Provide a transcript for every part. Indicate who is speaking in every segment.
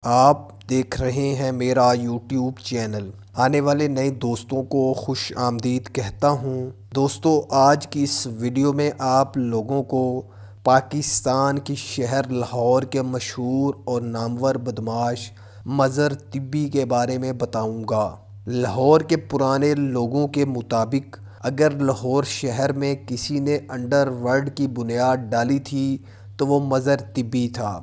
Speaker 1: آپ دیکھ رہے ہیں میرا یوٹیوب چینل۔ آنے والے نئے دوستوں کو خوش آمدید کہتا ہوں۔ دوستو، آج کی اس ویڈیو میں آپ لوگوں کو پاکستان کی شہر لاہور کے مشہور اور نامور بدماش مظہر طبی کے بارے میں بتاؤں گا۔ لاہور کے پرانے لوگوں کے مطابق اگر لاہور شہر میں کسی نے انڈر ورلڈ کی بنیاد ڈالی تھی تو وہ مظہر طبی تھا۔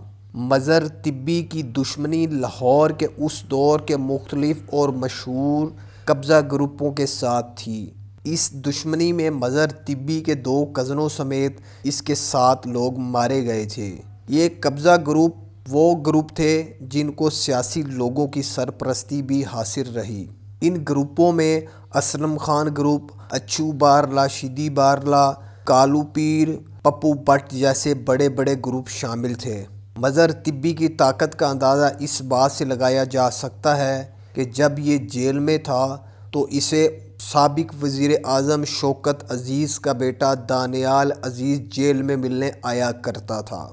Speaker 1: مظہر طبی کی دشمنی لاہور کے اس دور کے مختلف اور مشہور قبضہ گروپوں کے ساتھ تھی۔ اس دشمنی میں مظہر طبی کے 2 کزنوں سمیت اس کے 7 لوگ مارے گئے تھے۔ یہ قبضہ گروپ وہ گروپ تھے جن کو سیاسی لوگوں کی سرپرستی بھی حاصل رہی۔ ان گروپوں میں اسلم خان گروپ، اچھو بارلا، شیدی بارلا، کالو پیر، پپو بٹ جیسے بڑے بڑے گروپ شامل تھے۔ مظہر طبی کی طاقت کا اندازہ اس بات سے لگایا جا سکتا ہے کہ جب یہ جیل میں تھا تو اسے سابق وزیر اعظم شوکت عزیز کا بیٹا دانیال عزیز جیل میں ملنے آیا کرتا تھا۔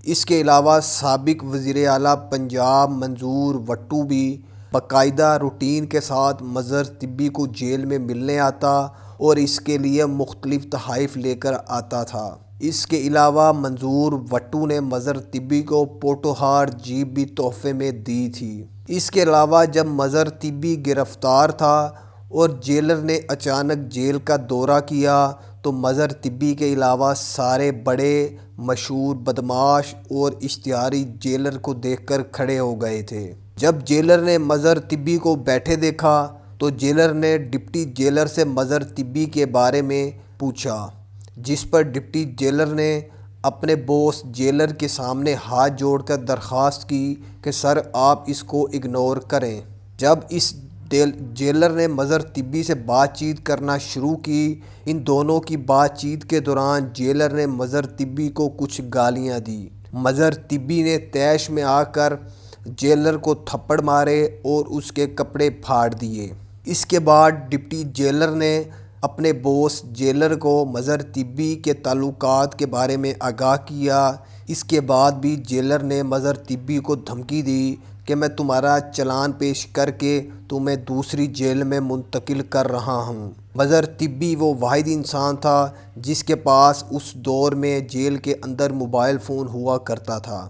Speaker 1: اس کے علاوہ سابق وزیر اعلیٰ پنجاب منظور وٹو بھی باقاعدہ روٹین کے ساتھ مظہر طبی کو جیل میں ملنے آتا اور اس کے لیے مختلف تحائف لے کر آتا تھا۔ اس کے علاوہ منظور وٹو نے مظہر طبی کو پوٹوہار جیپ بھی تحفے میں دی تھی۔ اس کے علاوہ جب مظہر طبی گرفتار تھا اور جیلر نے اچانک جیل کا دورہ کیا تو مظہر طبی کے علاوہ سارے بڑے مشہور بدماش اور اشتہاری جیلر کو دیکھ کر کھڑے ہو گئے تھے۔ جب جیلر نے مظہر طبی کو بیٹھے دیکھا تو جیلر نے ڈپٹی جیلر سے مظہر طبی کے بارے میں پوچھا، جس پر ڈپٹی جیلر نے اپنے باس جیلر کے سامنے ہاتھ جوڑ کر درخواست کی کہ سر آپ اس کو اگنور کریں۔ جب اس جیلر نے مظہر طبی سے بات چیت کرنا شروع کی، ان دونوں کی بات چیت کے دوران جیلر نے مظہر طبی کو کچھ گالیاں دی۔ مظہر طبی نے طیش میں آ کر جیلر کو تھپڑ مارے اور اس کے کپڑے پھاڑ دیے۔ اس کے بعد ڈپٹی جیلر نے اپنے باس جیلر کو مظہر طبی کے تعلقات کے بارے میں آگاہ کیا۔ اس کے بعد بھی جیلر نے مظہر طبی کو دھمکی دی کہ میں تمہارا چلان پیش کر کے تمہیں دوسری جیل میں منتقل کر رہا ہوں۔ مظہر طبی وہ واحد انسان تھا جس کے پاس اس دور میں جیل کے اندر موبائل فون ہوا کرتا تھا۔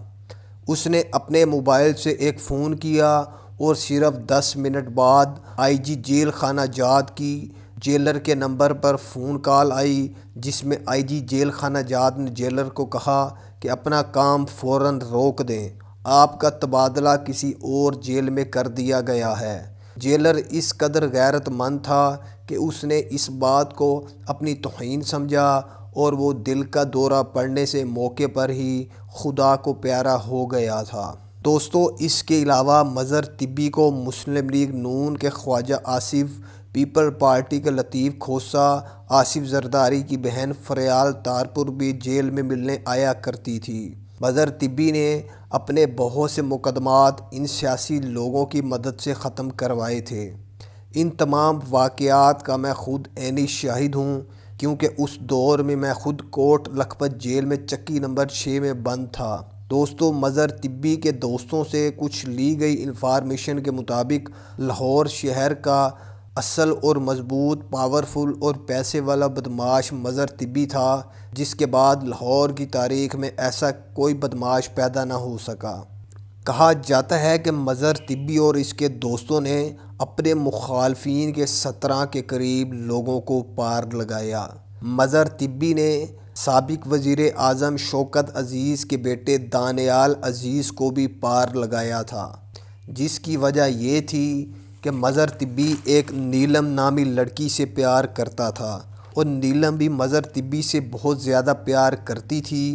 Speaker 1: اس نے اپنے موبائل سے ایک فون کیا اور صرف 10 منٹ بعد آئی جی جیل خانہ جات کی جیلر کے نمبر پر فون کال آئی، جس میں آئی جی جیل خانہ جات نے جیلر کو کہا کہ اپنا کام فوراً روک دیں، آپ کا تبادلہ کسی اور جیل میں کر دیا گیا ہے۔ جیلر اس قدر غیرت مند تھا کہ اس نے اس بات کو اپنی توہین سمجھا اور وہ دل کا دورہ پڑنے سے موقع پر ہی خدا کو پیارا ہو گیا تھا۔ دوستو، اس کے علاوہ مظہر طبی کو مسلم لیگ نون کے خواجہ آصف، پیپل پارٹی کے لطیف کھوسہ، آصف زرداری کی بہن فریال تارپور بھی جیل میں ملنے آیا کرتی تھی۔ مظہر طبی نے اپنے بہت سے مقدمات ان سیاسی لوگوں کی مدد سے ختم کروائے تھے۔ ان تمام واقعات کا میں خود عینی شاہد ہوں، کیونکہ اس دور میں میں خود کوٹ لکھپت جیل میں چکی نمبر 6 میں بند تھا۔ دوستو، مظہر طبی کے دوستوں سے کچھ لی گئی انفارمیشن کے مطابق لاہور شہر کا اصل اور مضبوط، پاورفل اور پیسے والا بدماش مظہر طبی تھا، جس کے بعد لاہور کی تاریخ میں ایسا کوئی بدماش پیدا نہ ہو سکا۔ کہا جاتا ہے کہ مظہر طبی اور اس کے دوستوں نے اپنے مخالفین کے 17 کے قریب لوگوں کو پار لگایا۔ مظہر طبی نے سابق وزیر اعظم شوکت عزیز کے بیٹے دانیال عزیز کو بھی پار لگایا تھا، جس کی وجہ یہ تھی کہ مظہر طبی ایک نیلم نامی لڑکی سے پیار کرتا تھا اور نیلم بھی مظہر طبی سے بہت زیادہ پیار کرتی تھی۔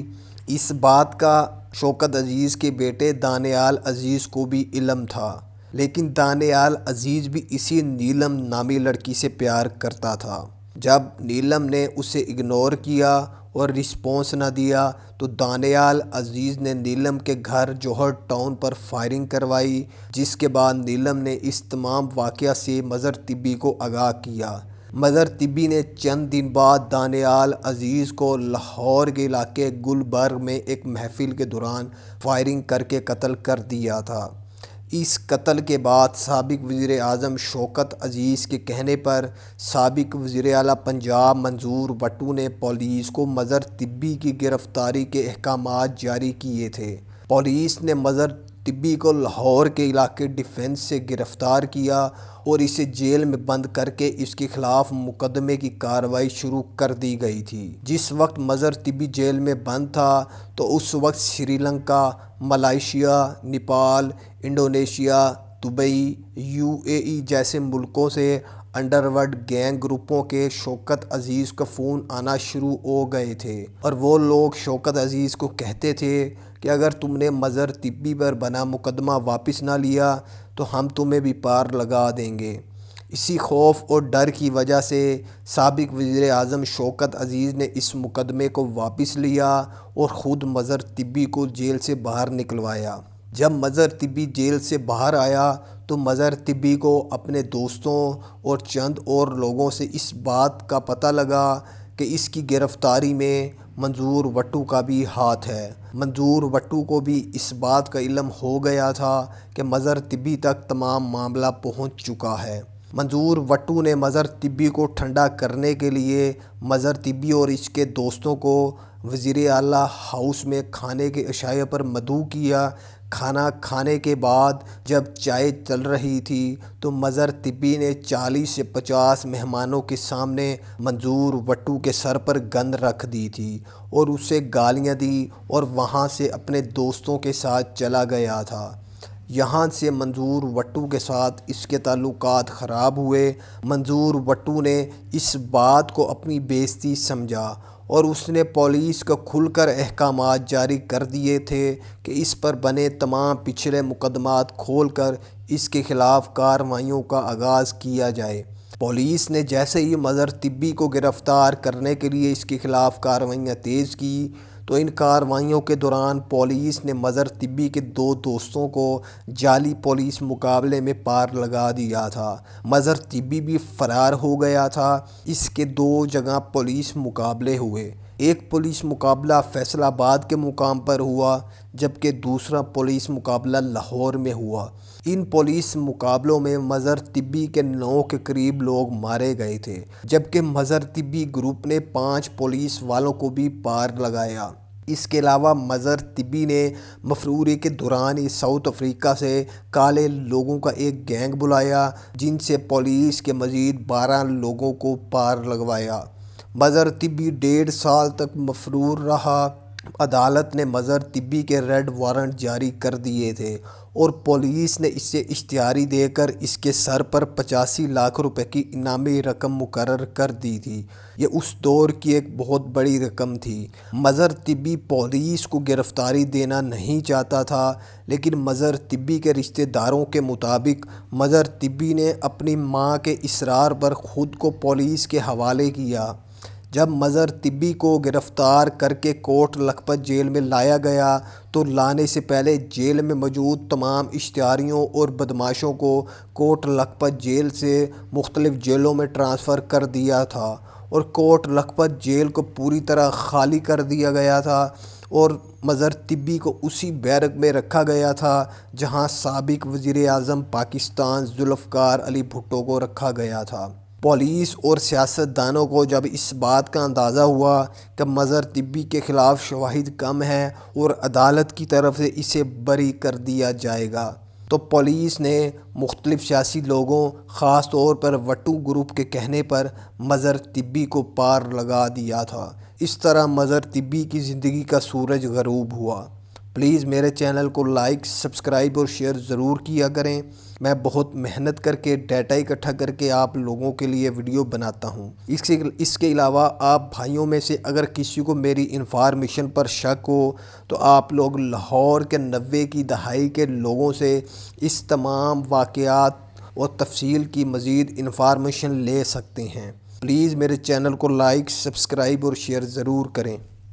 Speaker 1: اس بات کا شوکت عزیز کے بیٹے دانیال عزیز کو بھی علم تھا، لیکن دانیال عزیز بھی اسی نیلم نامی لڑکی سے پیار کرتا تھا۔ جب نیلم نے اسے اگنور کیا اور رسپانس نہ دیا تو دانیال عزیز نے نیلم کے گھر جوہر ٹاؤن پر فائرنگ کروائی، جس کے بعد نیلم نے اس تمام واقعہ سے مظہر طبی کو آگاہ کیا۔ مظہر طبی نے چند دن بعد دانیال عزیز کو لاہور کے علاقے گلبرگ میں ایک محفل کے دوران فائرنگ کر کے قتل کر دیا تھا۔ اس قتل کے بعد سابق وزیر اعظم شوکت عزیز کے کہنے پر سابق وزیر اعلیٰ پنجاب منظور وٹو نے پولیس کو مظہر طبی کی گرفتاری کے احکامات جاری کیے تھے۔ پولیس نے مظہر طبی کو لاہور کے علاقے ڈیفنس سے گرفتار کیا اور اسے جیل میں بند کر کے اس کے خلاف مقدمے کی کارروائی شروع کر دی گئی تھی۔ جس وقت مظہر طبی جیل میں بند تھا تو اس وقت Sri Lanka, Malaysia, Nepal, Indonesia, Dubai, UAE جیسے ملکوں سے انڈر ورلڈ گینگ گروپوں کے شوکت عزیز کا فون آنا شروع ہو گئے تھے، اور وہ لوگ شوکت عزیز کو کہتے تھے کہ اگر تم نے مظہر طبی پر بنا مقدمہ واپس نہ لیا تو ہم تمہیں بھی پار لگا دیں گے۔ اسی خوف اور ڈر کی وجہ سے سابق وزیر اعظم شوکت عزیز نے اس مقدمے کو واپس لیا اور خود مظہر طبی کو جیل سے باہر نکلوایا۔ جب مظہر طبی جیل سے باہر آیا تو مظہر طبی کو اپنے دوستوں اور چند اور لوگوں سے اس بات کا پتہ لگا کہ اس کی گرفتاری میں منظور وٹو کا بھی ہاتھ ہے۔ منظور وٹو کو بھی اس بات کا علم ہو گیا تھا کہ مظہر طبی تک تمام معاملہ پہنچ چکا ہے۔ منظور وٹو نے مظہر طبی کو ٹھنڈا کرنے کے لیے مظہر طبی اور اس کے دوستوں کو وزیر اعلیٰ ہاؤس میں کھانے کے اشیاء پر مدعو کیا۔ کھانا کھانے کے بعد جب چائے چل رہی تھی تو مظہر طبی نے 40 سے 50 مہمانوں کے سامنے منظور وٹو کے سر پر گند رکھ دی تھی اور اسے گالیاں دی اور وہاں سے اپنے دوستوں کے ساتھ چلا گیا تھا۔ یہاں سے منظور وٹو کے ساتھ اس کے تعلقات خراب ہوئے۔ منظور وٹو نے اس بات کو اپنی بے عزتی سمجھا اور اس نے پولیس کو کھل کر احکامات جاری کر دیے تھے کہ اس پر بنے تمام پچھلے مقدمات کھول کر اس کے خلاف کارروائیوں کا آغاز کیا جائے۔ پولیس نے جیسے ہی مظہر طبی کو گرفتار کرنے کے لیے اس کے خلاف کارروائیاں تیز کی تو ان کارروائیوں کے دوران پولیس نے مظہر طبی کے 2 دوستوں کو جعلی پولیس مقابلے میں پار لگا دیا تھا۔ مظہر طبی بھی فرار ہو گیا تھا۔ اس کے 2 جگہ پولیس مقابلے ہوئے۔ ایک پولیس مقابلہ فیصل آباد کے مقام پر ہوا جبکہ دوسرا پولیس مقابلہ لاہور میں ہوا۔ ان پولیس مقابلوں میں مظہر طبی کے 9 کے قریب لوگ مارے گئے تھے جبکہ مظہر طبی گروپ نے 5 پولیس والوں کو بھی پار لگایا۔ اس کے علاوہ مظہر طبی نے مفرور کے دوران ہی ساؤتھ افریقہ سے کالے لوگوں کا ایک گینگ بلایا جن سے پولیس کے مزید 12 لوگوں کو پار لگوایا۔ مظہر طبی 1.5 سال تک مفرور رہا۔ عدالت نے مظہر طبی کے ریڈ وارنٹ جاری کر دیے تھے اور پولیس نے اسے اشتہاری دے کر اس کے سر پر 85 لاکھ روپے کی انعامی رقم مقرر کر دی تھی۔ یہ اس دور کی ایک بہت بڑی رقم تھی۔ مظہر طبی پولیس کو گرفتاری دینا نہیں چاہتا تھا لیکن مظہر طبی کے رشتہ داروں کے مطابق مظہر طبی نے اپنی ماں کے اصرار پر خود کو پولیس کے حوالے کیا۔ جب مظہر طبی کو گرفتار کر کے کوٹ لکھپت جیل میں لایا گیا تو لانے سے پہلے جیل میں موجود تمام اشتہاریوں اور بدماشوں کو کوٹ لکھپت جیل سے مختلف جیلوں میں ٹرانسفر کر دیا تھا اور کوٹ لکھپت جیل کو پوری طرح خالی کر دیا گیا تھا اور مظہر طبی کو اسی بیرک میں رکھا گیا تھا جہاں سابق وزیر اعظم پاکستان ذوالفقار علی بھٹو کو رکھا گیا تھا۔ پولیس اور سیاست دانوں کو جب اس بات کا اندازہ ہوا کہ مظہر طبی کے خلاف شواہد کم ہیں اور عدالت کی طرف سے اسے بری کر دیا جائے گا تو پولیس نے مختلف سیاسی لوگوں خاص طور پر وٹو گروپ کے کہنے پر مظہر طبی کو پار لگا دیا تھا۔ اس طرح مظہر طبی کی زندگی کا سورج غروب ہوا۔ پلیز میرے چینل کو لائک، سبسکرائب اور شیئر ضرور کیا کریں۔ میں بہت محنت کر کے ڈیٹا اکٹھا کر کے آپ لوگوں کے لیے ویڈیو بناتا ہوں۔ اس کے علاوہ آپ بھائیوں میں سے اگر کسی کو میری انفارمیشن پر شک ہو تو آپ لوگ لاہور کے 90 کی دہائی کے لوگوں سے اس تمام واقعات اور تفصیل کی مزید انفارمیشن لے سکتے ہیں۔ پلیز میرے چینل کو لائک، سبسکرائب اور شیئر ضرور کریں۔